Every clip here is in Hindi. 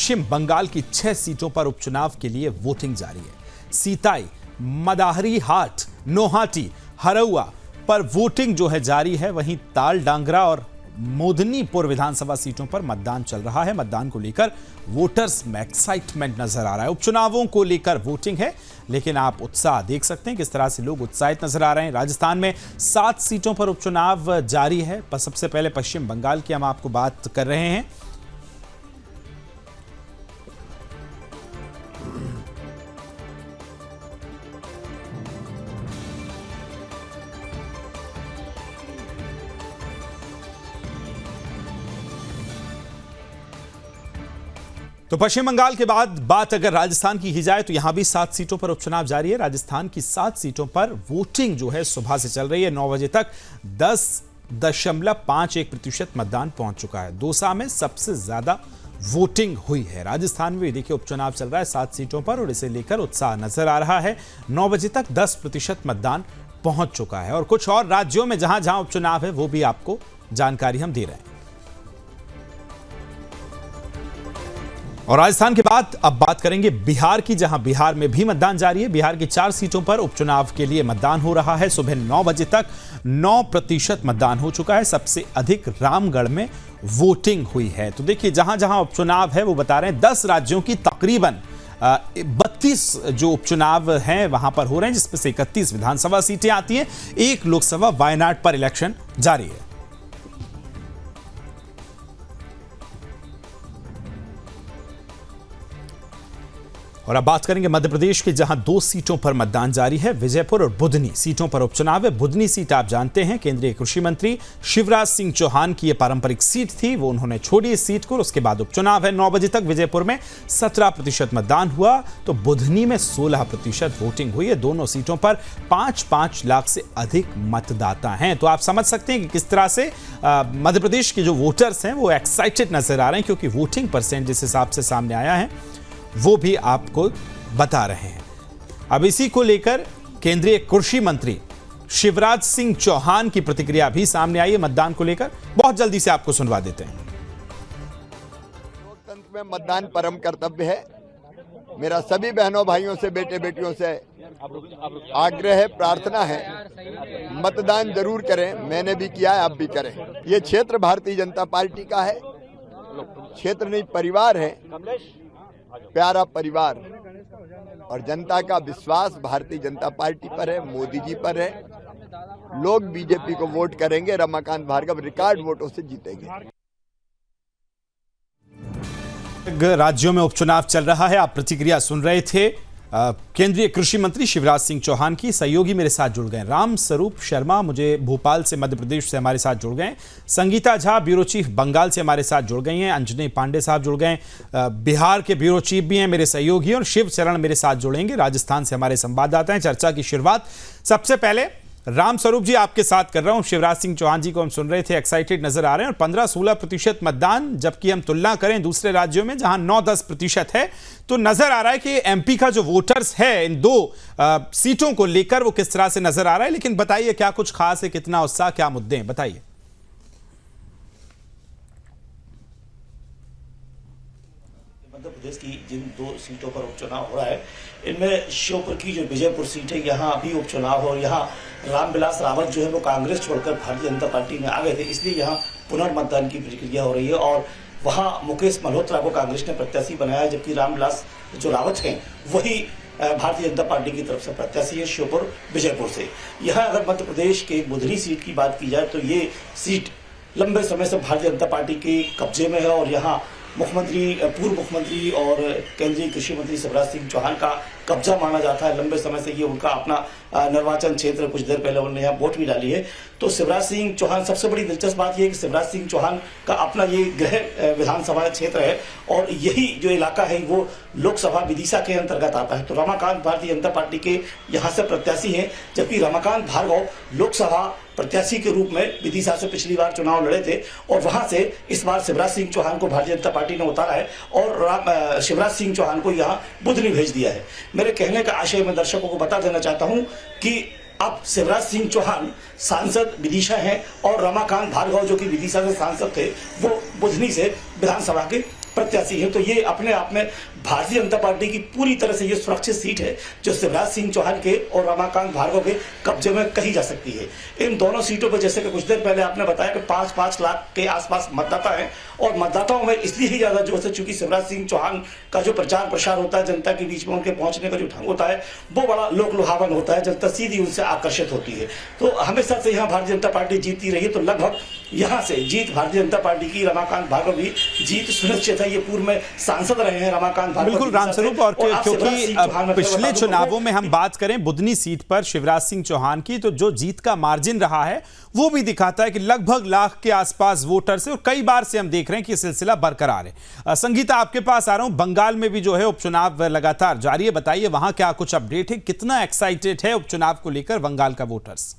पश्चिम बंगाल की 6 सीटों पर उपचुनाव के लिए वोटिंग जारी है। सीताई, मदाहरी हाट, नोहाटी, हरौआ पर वोटिंग जो है जारी है। वहीं तालडांगरा और मोदनीपुर विधानसभा सीटों पर मतदान चल रहा है। मतदान को लेकर वोटर्स में एक्साइटमेंट नजर आ रहा है। उपचुनावों को लेकर वोटिंग है, लेकिन आप उत्साह देख सकते हैं किस तरह से लोग उत्साहित नजर आ रहे हैं। राजस्थान में 7 सीटों पर उपचुनाव जारी है। सबसे पहले पश्चिम बंगाल की हम आपको बात कर रहे हैं। तो पश्चिम बंगाल के बाद बात अगर राजस्थान की जाए तो यहां भी 7 सीटों पर उपचुनाव जारी है। राजस्थान की 7 सीटों पर वोटिंग जो है सुबह से चल रही है। 9 बजे तक 10.51% मतदान पहुंच चुका है। दौसा में सबसे ज्यादा वोटिंग हुई है। राजस्थान में भी देखिए उपचुनाव चल रहा है 7 सीटों पर और इसे लेकर उत्साह नजर आ रहा है। 9 बजे तक 10% मतदान पहुंच चुका है और कुछ और राज्यों में जहां जहां उपचुनाव है वो भी आपको जानकारी हम दे रहे हैं। और राजस्थान के बाद अब बात करेंगे बिहार की, जहां बिहार में भी मतदान जारी है। बिहार की 4 सीटों पर उपचुनाव के लिए मतदान हो रहा है। सुबह 9 बजे तक 9% मतदान हो चुका है। सबसे अधिक रामगढ़ में वोटिंग हुई है। तो देखिए जहां जहां उपचुनाव है वो बता रहे हैं 10 राज्यों की तकरीबन 32 जो उपचुनाव हैं वहां पर हो रहे हैं, जिसमें से 31 विधानसभा सीटें आती हैं। 1 लोकसभा वायनाड पर इलेक्शन जारी है। और अब बात करेंगे मध्य प्रदेश के, जहां 2 सीटों पर मतदान जारी है। विजयपुर और बुधनी सीटों पर उपचुनाव है। बुधनी सीट आप जानते हैं केंद्रीय कृषि मंत्री शिवराज सिंह चौहान की यह पारंपरिक सीट थी, वो उन्होंने छोड़ी इस सीट को और उसके बाद उपचुनाव है। 9 बजे तक विजयपुर में 17% मतदान हुआ तो बुधनी में 16% वोटिंग हुई है। दोनों सीटों पर 5-5 लाख से अधिक मतदाता हैं। तो आप समझ सकते हैं कि किस तरह से मध्य प्रदेश के जो वोटर्स हैं वो एक्साइटेड नजर आ रहे हैं, क्योंकि वोटिंग परसेंट जिस हिसाब से सामने आया है वो भी आपको बता रहे हैं। अब इसी को लेकर केंद्रीय कृषि मंत्री शिवराज सिंह चौहान की प्रतिक्रिया भी सामने आई है मतदान को लेकर। बहुत जल्दी से आपको सुनवा देते हैं। लोकतंत्र में मतदान परम कर्तव्य है। मेरा सभी बहनों भाइयों से, बेटे बेटियों से आग्रह है, प्रार्थना है, मतदान जरूर करें। मैंने भी किया है, आप भी करें। ये क्षेत्र भारतीय जनता पार्टी का है। क्षेत्र नहीं, परिवार है, प्यारा परिवार। और जनता का विश्वास भारतीय जनता पार्टी पर है, मोदी जी पर है। लोग बीजेपी को वोट करेंगे। रमाकांत भार्गव रिकॉर्ड वोटों से जीतेंगे। राज्यों में उपचुनाव चल रहा है। आप प्रतिक्रिया सुन रहे थे केंद्रीय कृषि मंत्री शिवराज सिंह चौहान की। सहयोगी मेरे साथ जुड़ गए, राम स्वरूप शर्मा मुझे भोपाल से मध्य प्रदेश से हमारे साथ जुड़ गए, संगीता झा ब्यूरो चीफ बंगाल से हमारे साथ जुड़ गई हैं, अंजनी पांडे साहब जुड़ गए, बिहार के ब्यूरो चीफ भी हैं मेरे सहयोगी, और शिव चरण मेरे साथ जुड़ेंगे, राजस्थान से हमारे संवाददाता हैं। चर्चा की शुरुआत सबसे पहले राम स्वरूप जी आपके साथ कर रहा हूं। शिवराज सिंह चौहान जी को हम सुन रहे थे, एक्साइटेड नजर आ रहे हैं और 15-16% मतदान, जबकि हम तुलना करें दूसरे राज्यों में जहां 9-10% है, तो नजर आ रहा है कि एमपी का जो वोटर्स है इन 2 सीटों को लेकर वो किस तरह से नजर आ रहा है। लेकिन बताइए क्या कुछ खास है, कितना उत्साह, क्या मुद्दे हैं, बताइए। मध्य प्रदेश की जिन 2 सीटों पर उपचुनाव हो रहा है, इनमें श्योपुर की जो विजयपुर सीट है, यहाँ अभी उपचुनाव हो और यहाँ रामविलास रावत जो है वो कांग्रेस छोड़कर भारतीय जनता पार्टी में आ गए थे, इसलिए यहाँ पुनर्मतदान की प्रक्रिया हो रही है। और वहाँ मुकेश मल्होत्रा को कांग्रेस ने प्रत्याशी बनाया, जबकि रामविलास जो रावत हैं वही भारतीय जनता पार्टी की तरफ से प्रत्याशी है श्योपुर विजयपुर से। यहाँ अगर मध्य प्रदेश के बुधनी सीट की बात की जाए तो ये सीट लंबे समय से भारतीय जनता पार्टी के कब्जे में है और यहाँ पूर्व मुख्यमंत्री और केंद्रीय कृषि मंत्री शिवराज सिंह चौहान का कब्जा माना जाता है। लंबे समय से ये उनका अपना निर्वाचन क्षेत्र, कुछ देर पहले उन्होंने यहाँ वोट भी डाली है। तो शिवराज सिंह चौहान, सबसे बड़ी दिलचस्प बात यह है कि शिवराज सिंह चौहान का अपना ये गृह विधानसभा क्षेत्र है और यही जो इलाका है वो लोकसभा विदिशा के अंतर्गत आता है। तो रमाकांत भारतीय जनता पार्टी के यहाँ से प्रत्याशी हैं, जबकि रमाकांत भार्गव लोकसभा प्रत्याशी के रूप में विदिशा से पिछली बार चुनाव लड़े थे और वहां से इस बार शिवराज सिंह चौहान को भारतीय जनता पार्टी ने उतारा है और शिवराज सिंह चौहान को यहाँ बुधनी भेज दिया है। मेरे कहने का आशय मैं दर्शकों को बता देना चाहता हूं कि अब शिवराज सिंह चौहान सांसद विदिशा हैं और रमाकांत भार्गव जो कि विदिशा से सांसद थे वो बुधनी से विधानसभा के प्रत्याशी हैं। तो ये अपने आप में भारतीय जनता पार्टी की पूरी तरह से ये सुरक्षित सीट है जो शिवराज सिंह चौहान के और रमाकांत भार्गव के कब्जे में कही जा सकती है। इन दोनों सीटों पर जैसे कि कुछ देर पहले आपने बताया कि 5-5 लाख के आसपास मतदाता हैं और मतदाताओं में इसलिए ही ज्यादा जोश है चूंकि शिवराज सिंह चौहान का जो प्रचार प्रसार होता है, जनता के बीच में उनके पहुंचने का जो ढंग होता है वो बड़ा लोक लुभावन होता है, जनता सीधी उनसे आकर्षित होती है। तो हमेशा से यहाँ भारतीय जनता पार्टी जीतती रही है, तो लगभग यहाँ से जीत भारतीय जनता पार्टी की। रमाकांत भार्गव भी जीत सुनिश्चित है, ये पूर्व में सांसद रहे हैं रमाकांत भार्गव। बिल्कुल रामस्वरूप, और क्योंकि पिछले चुनावों में हम बात करें बुधनी सीट पर शिवराज सिंह चौहान की, तो जो जीत का मार्जिन रहा है वो भी दिखाता है कि लगभग लाख के आसपास वोटर से, और कई बार से हम देख रहे हैं कि सिलसिला बरकरार है। संगीता, आपके पास आ रहा हूं। बंगाल में भी जो है उपचुनाव लगातार जारी है, बताइए वहां क्या कुछ अपडेट है, कितना एक्साइटेड है उपचुनाव को लेकर बंगाल का वोटर्स?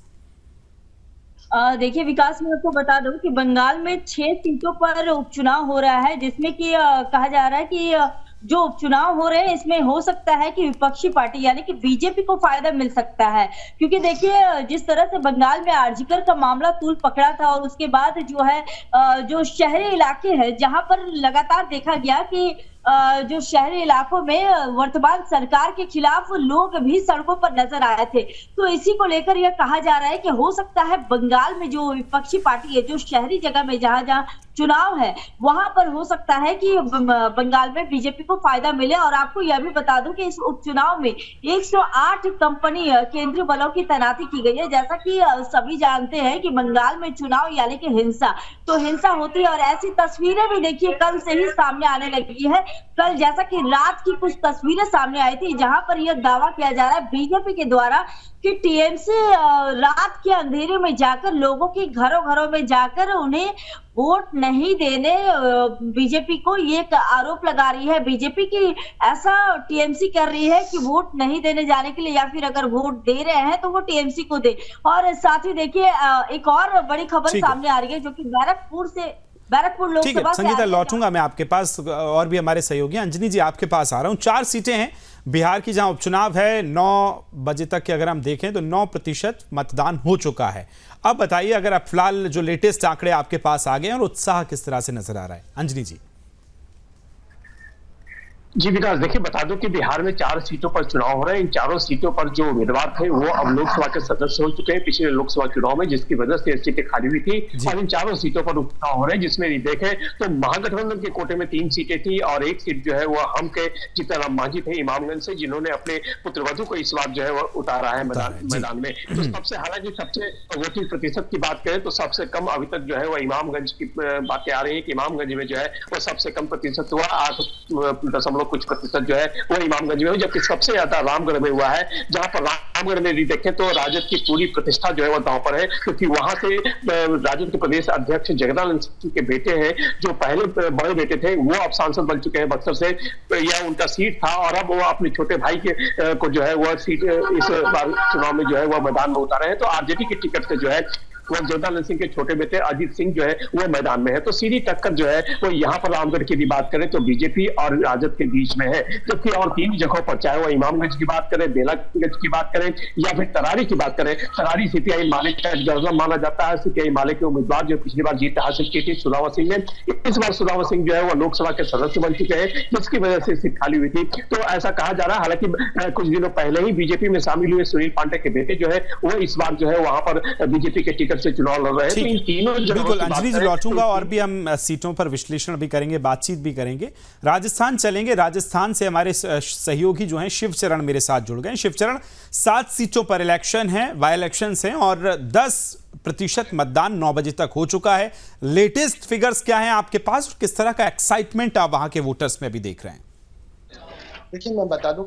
देखिए विकास, मैं आपको बता दूं कि बंगाल में 6 सीटों पर उपचुनाव हो रहा है, जिसमें कि कहा जा रहा है कि जो उपचुनाव हो रहे हैं इसमें हो सकता है कि विपक्षी पार्टी यानी कि बीजेपी को फायदा मिल सकता है। क्योंकि देखिए जिस तरह से बंगाल में आरजीकर का मामला तूल पकड़ा था और उसके बाद जो है जो शहरी इलाके हैं जहां पर लगातार देखा गया कि जो शहरी इलाकों में वर्तमान सरकार के खिलाफ लोग भी सड़कों पर नजर आए थे, तो इसी को लेकर यह कहा जा रहा है कि हो सकता है बंगाल में जो विपक्षी पार्टी है, जो शहरी जगह में जहां जहां चुनाव है वहां पर हो सकता है कि बंगाल में बीजेपी को फायदा मिले। और आपको यह भी बता दूं कि इस उपचुनाव में 108 कंपनी केंद्रीय बलों की तैनाती की गई है। जैसा कि सभी जानते हैं कि बंगाल में चुनाव यानी कि हिंसा, तो हिंसा होती है और ऐसी तस्वीरें भी देखिए कल से ही सामने आने लगी है। कल जैसा कि रात की कुछ तस्वीरें सामने आई थी जहां पर यह दावा किया जा रहा है बीजेपी के द्वारा कि टीएमसी रात के अंधेरे में जाकर लोगों के घरों में जाकर उन्हें वोट नहीं देने बीजेपी को ये आरोप लगा रही है। बीजेपी की ऐसा टीएमसी कर रही है कि वोट नहीं देने जाने के लिए, या फिर अगर वोट दे रहे हैं तो वो टीएमसी को दे। और साथ ही देखिए एक और बड़ी खबर सामने आ रही है जो कि बैरकपुर लोकसभा से। संगीता, लौटूंगा मैं आपके पास, और भी हमारे सहयोगी अंजनी जी आपके पास आ रहा हूं। 4 सीटें हैं बिहार की जहां उपचुनाव है। 9 बजे तक के अगर हम देखें तो 9% मतदान हो चुका है। अब बताइए, अगर आप फिलहाल जो लेटेस्ट आंकड़े आपके पास आ गए और उत्साह किस तरह से नजर आ रहा है, अंजनी जी? जी विकास, देखिए बता दो कि बिहार में 4 सीटों पर चुनाव हो रहे हैं। इन चारों सीटों पर जो उम्मीदवार थे वो अब लोकसभा के सदस्य हो चुके हैं पिछले लोकसभा चुनाव में, जिसकी वजह से सीटें खाली हुई थी। और इन चारों सीटों पर उपचुनाव हो रहे हैं, जिसमें देखें तो महागठबंधन के कोटे में 3 सीटें थी और 1 सीट जो है वो हम के जीतनराम मांझी थे इमामगंज से, जिन्होंने अपने पुत्रवधु को इस बार जो है वो उतारा है मैदान में। तो सबसे हालांकि सबसे वोटिंग प्रतिशत की बात करें तो सबसे कम अभी तक जो है वो इमामगंज की बातें आ रही है कि इमामगंज में जो है वो सबसे कम प्रतिशत हुआ, 8 कुछ प्रतिशत जो है वो इमामगंज में हुआ, जबकि सबसे ज्यादा रामगढ़ में हुआ है। जहां पर रामगढ़ में देखें तो राजद की पूरी प्रतिष्ठा जो है वो दांव पर है, क्योंकि वहां से राजद के प्रदेश अध्यक्ष जगदानंद सिंह के बेटे हैं, जो पहले बड़े बेटे थे, वो अब सांसद बन चुके हैं बक्सर से। यह उनका सीट था और अब वो अपने छोटे भाई के को जो है वह सीट इस बार चुनाव में जो है वह मैदान में उतारे हैं। तो आरजेडी की टिकट से जो है वो जगदानंद सिंह के छोटे बेटे अजीत सिंह जो है वो मैदान में है। तो सीधी टक्कर जो है वो यहाँ पर रामगढ़ की भी बात करें तो बीजेपी और राजद के बीच में है। जबकि और 3 जगहों पर, चाहे वो इमामगंज की बात करें, बेलागंज की बात करें या फिर तरारी की बात करें, तरारी सीपीआई माले का जर्जम माना जाता है। सीपीआई माले के उम्मीदवार जो पिछली बार जीत हासिल की थी सुदामा सिंह ने, इस बार सुदामा सिंह जो है वो लोकसभा के सदस्य बन चुके हैं, जिसकी वजह से सीट खाली हुई थी। तो ऐसा कहा जा रहा है, हालांकि कुछ दिनों पहले ही बीजेपी में शामिल हुए सुनील पांडे के बेटे जो है वो इस बार जो है वहां पर बीजेपी के टिकट से चुनाव लड़ रहे हैं। बिल्कुल अंजलि जी, लौटूंगा और भी हम सीटों पर विश्लेषण भी करेंगे, बातचीत भी करेंगे। राजस्थान चलेंगे। राजस्थान से हमारे सहयोगी जो हैं शिवचरण मेरे साथ जुड़ गए। शिवचरण, 7 सीटों पर इलेक्शन है, बाय इलेक्शंस हैं और 10% मतदान 9 बजे तक हो चुका है। लेटेस्ट फिगर्स क्या हैं आपके पास और किस तरह का एक्साइटमेंट आप वहां के वोटर्स में भी देख रहे हैं? देखिए मैं बता दूं,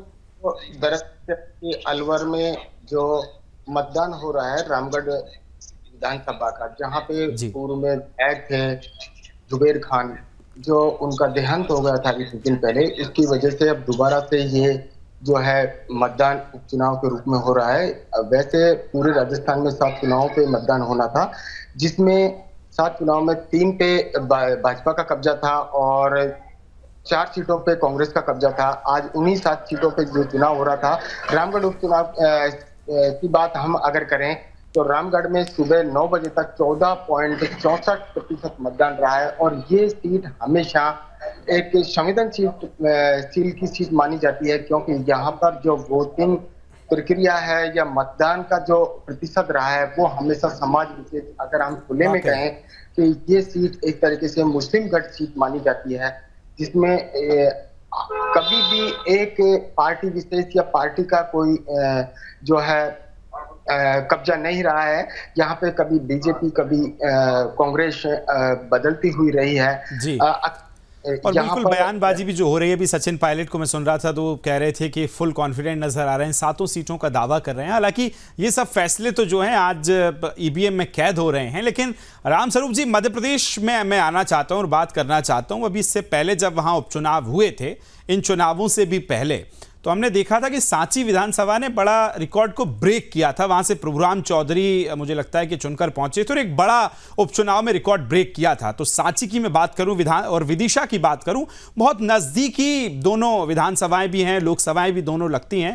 दरअसल अलवर में जो मतदान हो रहा है रामगढ़ विधानसभा का, जहाँ पे पूर्व में विधायक थे जुबेर खान, जो उनका देहांत हो गया था कुछ दिन पहले, इसकी वजह से अब दोबारा से ये जो है मतदान उपचुनाव के रूप में हो रहा है। वैसे पूरे राजस्थान में 7 चुनावों पे मतदान होना था, जिसमें 7 चुनाव में 3 पे भाजपा का कब्जा था और 4 सीटों पे कांग्रेस का कब्जा था। आज उन्हीं 7 सीटों पे जो चुनाव हो रहा था, रामगढ़ उपचुनाव की बात हम अगर करें तो रामगढ़ में सुबह 9 बजे तक 14.64% मतदान रहा है और ये सीट हमेशा एक संवेदनशील की सीट मानी जाती है, क्योंकि यहाँ पर जो वोटिंग प्रक्रिया है या मतदान का जो प्रतिशत रहा है वो हमेशा समाज विशेष, अगर हम खुले में कहें कि ये सीट एक तरीके से मुस्लिम गढ़ सीट मानी जाती है, जिसमें कभी भी एक पार्टी विशेष या पार्टी का कोई जो है कब्जा नहीं रहा है। यहाँ पे कभी बीजेपी, कभी कांग्रेस बदलती हुई रही है जी। और बिल्कुल बयानबाजी भी जो हो रही है, अभी सचिन पायलट को मैं सुन रहा था तो वो कह रहे थे कि फुल कॉन्फिडेंट नजर आ रहे हैं, 7 सीटों का दावा कर रहे हैं। हालांकि ये सब फैसले तो जो हैं आज ईवीएम में कैद हो रहे हैं। लेकिन रामस्वरूप जी, मध्य प्रदेश में मैं आना चाहता हूं और बात करना चाहता हूं। अभी इससे पहले जब वहां उपचुनाव हुए थे, इन चुनावों से भी पहले, तो हमने देखा था कि सांची विधानसभा ने बड़ा रिकॉर्ड को ब्रेक किया था। वहां से प्रभुराम चौधरी मुझे लगता है कि चुनकर पहुंचे थे और एक बड़ा उपचुनाव में रिकॉर्ड ब्रेक किया था। तो सांची की मैं बात करूं, विधान और विदिशा की बात करूं, बहुत नजदीकी दोनों विधानसभाएं भी हैं, लोकसभाएं भी दोनों लगती हैं।